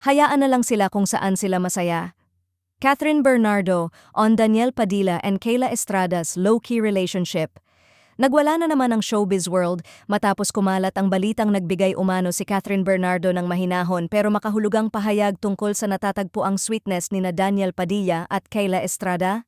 Hayaan na lang sila kung saan sila masaya. Catherine Bernardo on Daniel Padilla and Kayla Estrada's low-key relationship. Nagwala na naman ang showbiz world matapos kumalat ang balitang nagbigay umano si Catherine Bernardo ng mahinahon pero makahulugang pahayag tungkol sa natatagpuang sweetness ni na Daniel Padilla at Kayla Estrada.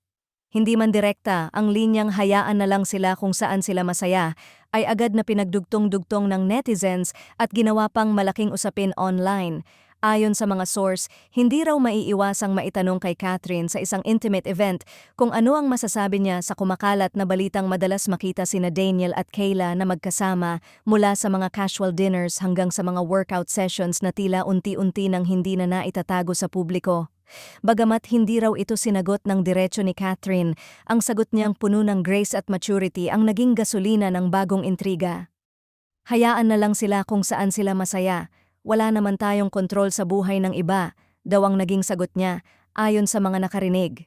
Hindi man direkta, ang linyang hayaan na lang sila kung saan sila masaya, ay agad na pinagdugtong-dugtong ng netizens at ginawa pang malaking usapin online. Ayon sa mga source, hindi raw maiiwasang maitanong kay Catherine sa isang intimate event kung ano ang masasabi niya sa kumakalat na balitang madalas makita sina Daniel at Kayla na magkasama mula sa mga casual dinners hanggang sa mga workout sessions na tila unti-unti nang hindi na naitatago sa publiko. Bagamat hindi raw ito sinagot ng diretso ni Catherine, ang sagot niyang puno ng grace at maturity ang naging gasolina ng bagong intriga. Hayaan na lang sila kung saan sila masaya. Wala naman tayong kontrol sa buhay ng iba, daw ang naging sagot niya, ayon sa mga nakarinig.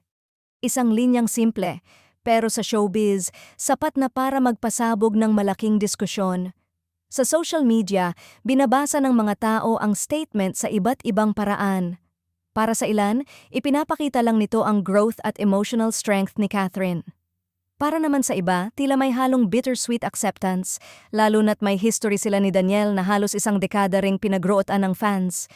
Isang linyang simple, pero sa showbiz, sapat na para magpasabog ng malaking diskusyon. Sa social media, binabasa ng mga tao ang statement sa iba't ibang paraan. Para sa ilan, ipinapakita lang nito ang growth at emotional strength ni Catherine. Para naman sa iba, tila may halong bittersweet acceptance, lalo na't may history sila ni Daniel na halos isang dekada ring pinagrootan ng fans.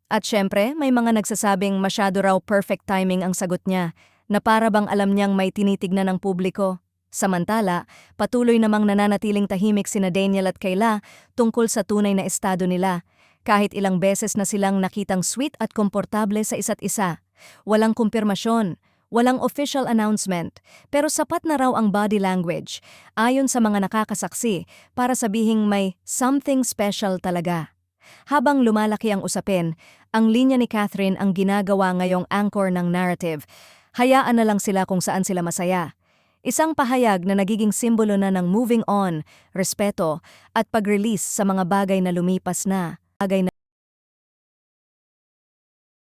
At syempre, may mga nagsasabing masyado raw perfect timing ang sagot niya, na para bang alam niyang may tinitignan ng publiko. Samantala, patuloy namang nananatiling tahimik sina Daniel at Kayla tungkol sa tunay na estado nila, kahit ilang beses na silang nakitang sweet at komportable sa isa't isa. Walang kumpirmasyon, walang official announcement, pero sapat na raw ang body language, ayon sa mga nakakasaksi, para sabihing may something special talaga. Habang lumalaki ang usapin, ang linya ni Catherine ang ginagawa ngayong anchor ng narrative. Hayaan na lang sila kung saan sila masaya. Isang pahayag na nagiging simbolo na ng moving on, respeto, at pag-release sa mga bagay na lumipas na.